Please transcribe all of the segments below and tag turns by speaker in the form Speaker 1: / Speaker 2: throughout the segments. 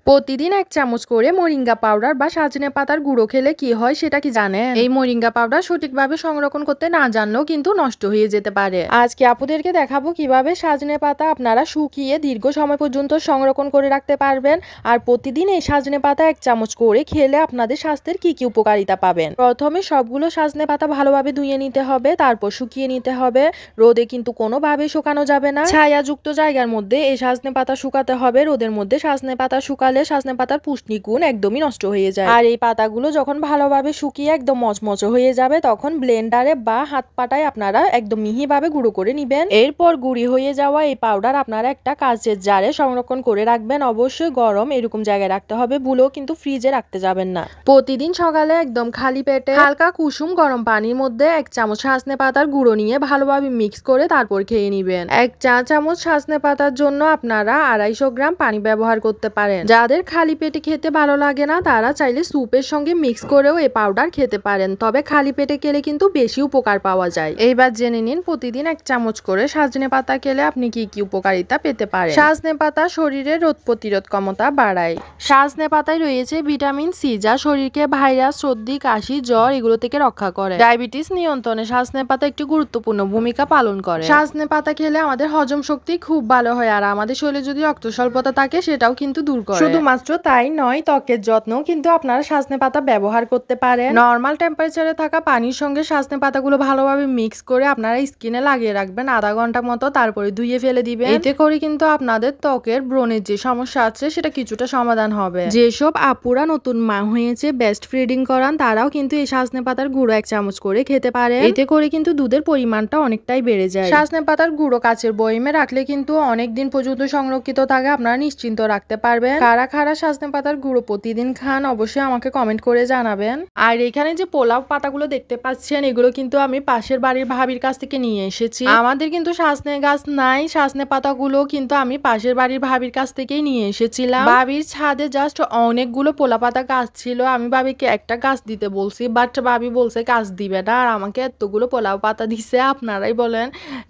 Speaker 1: প্রতিদিন ১ চামচ করে মোরিঙ্গা পাউডার বা সজনে পাতার গুঁড়ো খেলে কি হয় সেটা কি জানেন? এই মোরিঙ্গা পাউডার সঠিকভাবে সংরক্ষণ করতে না জানলেও কিন্তু নষ্ট হয়ে যেতে পারে। আজকে আপুদেরকে দেখাবো কিভাবে সজনে পাতা আপনারা শুকিয়ে দীর্ঘ সময় পর্যন্ত সংরক্ষণ করে রাখতে পারবেন। আর প্রতিদিন এই সজনে পাতা ১ চামচ করে খেলে আপনাদের স্বাস্থ্যের কি কি উপকারিতা পাবেন। প্রথমে সবগুলো সজনে পাতা ভালোভাবে ধুয়ে নিতে হবে, তারপর শুকিয়ে নিতে হবে। রোদে কিন্তু কোনোভাবে শুকানো যাবে না। ছায়াযুক্ত জায়গার মধ্যে এই সজনে পাতা শুকাতে হবে। রোদের মধ্যে সজনে পাতা শুকালে সজনে পাতার পুষ্টিগুণ একদমই নষ্ট হয়ে যায়। আর এই পাতাগুলো যখন ভালোভাবে শুকিয়ে একদম মচমচে হয়ে যাবে তখন ব্লেন্ডারে বা হাত পাটায় আপনারা একদম মিহিভাবে গুঁড়ো করে নিবেন। এরপর গুঁড়ি হয়ে যাওয়া এই পাউডার আপনারা একটা কাঁচের জারে সংরক্ষণ করে রাখবেন। অবশ্যই গরম এরকম জায়গায় রাখতে হবে, ভুলেও কিন্তু ফ্রিজে রাখতে যাবেন না। প্রতিদিন সকালে একদম খালি পেটে হালকা কুসুম গরম পানির মধ্যে ১ চামচ সজনে পাতার গুঁড়ো নিয়ে ভালোভাবে মিক্স করে তারপর খেয়ে নিবেন। ১ চা চামচ সজনে পাতার জন্য আপনারা ২৫০ গ্রাম পানি ব্যবহার করতে পারেন। যাদের খালি পেটে খেতে ভালো লাগে না তারা চাইলে স্যুপের সঙ্গে মিক্স করেও এই পাউডার খেতে পারেন, তবে খালি পেটে খেলে কিন্তু বেশি উপকার পাওয়া যায়। এইবার জেনে নিন প্রতিদিন ১ চামচ করে সজনে পাতা খেলে আপনি কি কি উপকারিতা পেতে পারেন। সজনে পাতা শরীরের রোগ প্রতিরোধ ক্ষমতা বাড়ায়। সজনে পাতায় রয়েছে ভিটামিন সি, যা শরীরকে ভাইরাস, সর্দি, কাশি, জ্বর এগুলো থেকে রক্ষা করে। ডায়াবেটিস নিয়ন্ত্রণে সজনে পাতা একটি গুরুত্বপূর্ণ ভূমিকা পালন করে। সজনে পাতা খেলে আমাদের হজম শক্তি খুব ভালো হয়, আর আমাদের শরীরে যদি রক্ত স্বল্পতা থাকে সেটাও কিন্তু দূর করে। শুধুমাত্র তাই নয়, ত্বকের যত্নও কিন্তু আপনারা সজনে পাতা ব্যবহার করতে পারেন। নরমাল টেম্পারেচারে থাকা পানির সঙ্গে সজনে পাতাগুলো ভালোভাবে মিক্স করে আপনারা স্কিনে লাগিয়ে রাখবেন আধা ঘন্টা মতো, তারপরে ধুয়ে ফেলে দিবেন। এতে করে কিন্তু আপনাদের ত্বকের ব্রণের যে সমস্যা আছে সেটা কিছুটা সমাধান হবে। যেসব আপুরা নতুন মা হয়েছে, বেস্ট ফিডিং করান, তারাও কিন্তু এই সজনে পাতার গুঁড়ো ১ চামচ করে খেতে পারে। এতে করে কিন্তু দুধের পরিমাণটা অনেকটাই বেড়ে যায়। সজনে পাতার গুঁড়ো কাচের বয়মে রাখলে কিন্তু অনেক দিন পর্যন্ত সংরক্ষিত থাকে, আপনারা নিশ্চিন্ত রাখতে পারবেন। কারা কারা সজনে পাতার গুঁড়ো প্রতিদিন খান অবশ্যই আমাকে কমেন্ট করে জানাবেন। আর এখানে যে পোলাও পাতাগুলো দেখতে পাচ্ছেন এগুলো কিন্তু আমি পাশের বাড়ির ভাবির কাছ থেকে নিয়ে এসেছি। আমাদের কিন্তু সজনে গাছ নাই, সজনে পাতাগুলো কিন্তু আমি পাশের বাড়ির ভাবির কাছ থেকেই নিয়ে এসেছিলাম। ভাবির ছাদে জাস্ট অনেকগুলো পোলা পাতা গাছ ছিল, আমি ভাবিকে একটা গাছ দিতে বলছি, বাট ভাবি বলছে গাছ দিবে না, আর আমাকে এতগুলো পোলাও পাতা দিছে। আপনারাই বলেন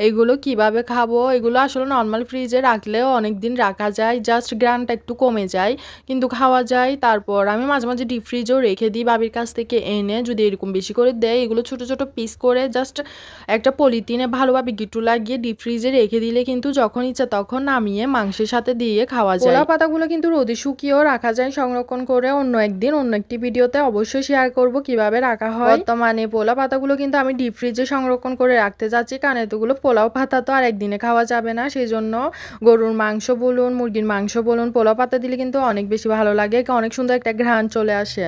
Speaker 1: এগুলো কিভাবে খাবো। এগুলো আসলে নর্মাল ফ্রিজে রাখলেও অনেক দিন রাখা যায়, জাস্ট গ্রানটা একটু কমে যায় কিন্তু খাওয়া যায়। তারপর আমি মাঝে মাঝে ডিপ ফ্রিজেও রেখে দিই বাবির কাছ থেকে এনে, যদি এরকম বেশি করে দেয় এগুলো ছোট ছোট পিস করে জাস্ট একটা পলিথিনে ভালোভাবে গিট্টু লাগিয়ে ডিপ ফ্রিজে রেখে দিলে কিন্তু যখন ইচ্ছা তখন নামিয়ে মাংসের সাথে দিয়ে খাওয়া যায়। পোলাও পাতাগুলো কিন্তু রোদে শুকিয়েও রাখা যায় সংরক্ষণ করে। অন্য একদিন অন্য একটি ভিডিওতে অবশ্যই শেয়ার করব কিভাবে রাখা হয়। বর্তমানে পোলাও পাতাগুলো কিন্তু আমি ডিপ ফ্রিজে সংরক্ষণ করে রাখতে যাচ্ছি, কারণ এতগুলো পোলাও পাতা তো আর একদিনে খাওয়া যাবে না। সেই জন্য গরুর মাংস বলুন, মুরগির মাংস বলুন, পোলাও পাতা দিলে কিন্তু অনেক বেশি ভালো লাগে, অনেক সুন্দর একটা ঘ্রাণ চলে আসে।